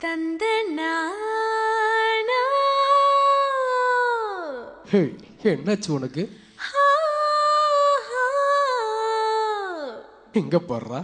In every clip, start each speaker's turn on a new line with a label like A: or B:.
A: தந்தனானா
B: ஹே என்னாச்சு உனக்கு? இங்க போடுறா.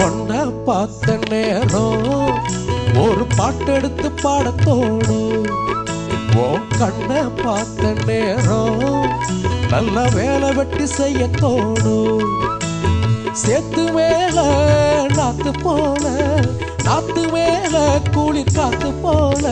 B: ஒன்ன பார்த்த நேரம் ஒரு பாட்டெடுத்து பாடத்தோடும். உன் கண்ணை பார்த்த நேரம் நல்ல வேலை வெட்டி செய்ய தோணும். சேத்து மேல நாத்து போல, நாத்து மேல குளிர் காத்து போல.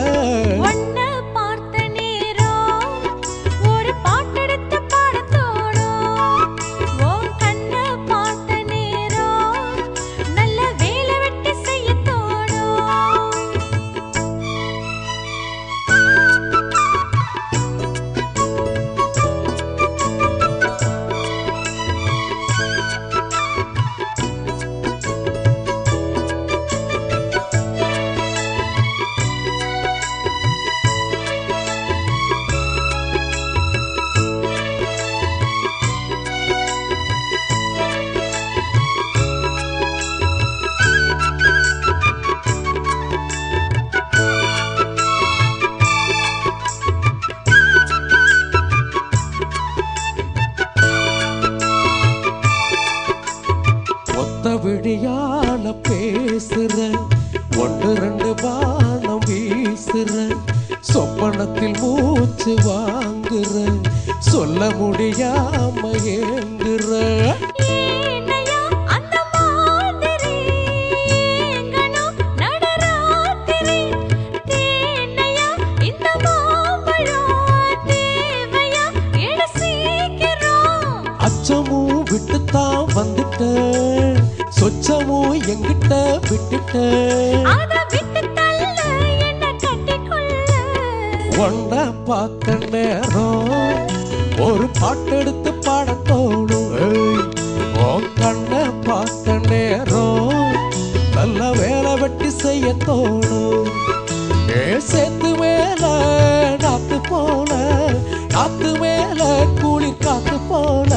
B: விடியால பேசுற, ஒன்று ரெண்டு பானம் வீசுற, சொப்பனத்தில் மூச்சு வாங்குற, சொல்ல முடியாம ஏங்குற. அச்சமும் விட்டுத்தான் வந்துட்ட, சொச்சமும் எங்கிட்ட விட்டுட்ட. ஒன்ன பார்த்த நேரம் ஒரு பாட்டெடுத்து பாடத்தோடும். உன் கண்ணை பார்த்த நேரம் நல்ல வேலை வெட்டி செய்ய தோணும். சேத்து மேல நாத்து போல, நாத்து மேல குளிர் காத்து போல.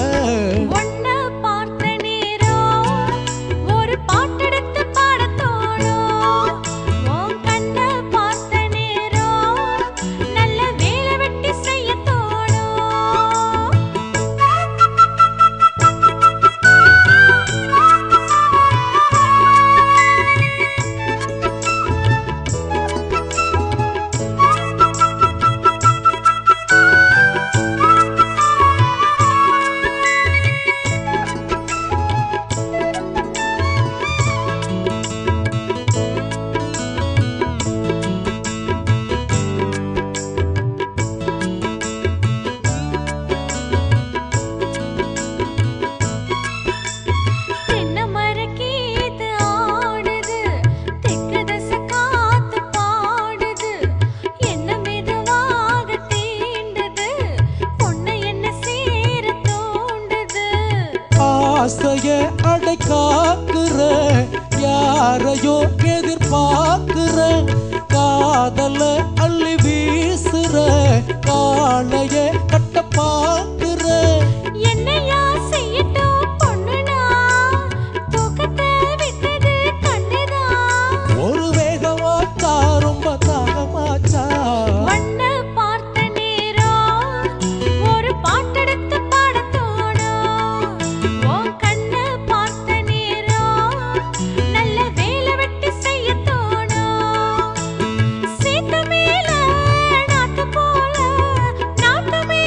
B: ஆசைய அடை காக்குற, யாரையோ எதிர்பார்க்கிற, காதல அள்ளி வீசுற, காளைய கட்ட பாக்குற.
A: என்னையா செய்யட்டும் பொண்ணுனா, தூக்கத்தை விட்டது கண்ணுதா.
B: ஒரு வேகமாச்சா ரொம்ப தாகமாச்சா.
A: ஒன்ன பார்த்த நேரம் ஒரு பாட்டெடுத்து பாடத்தோடும். உன் கண்ணை பார்த்த நேரம் நல்ல வேலை வெட்டி செய்ய தோணும். சேத்து மேல நாத்து போல, நாத்து மேல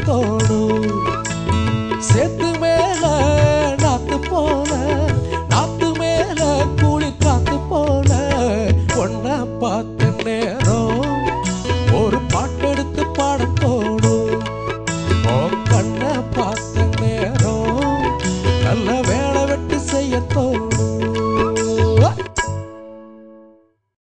B: தோணும். சேத்து மேல நாத்து போல, நாத்து மேல குளிர் காத்து போல, ஒன்ன பார்த்த நேரம் ஒரு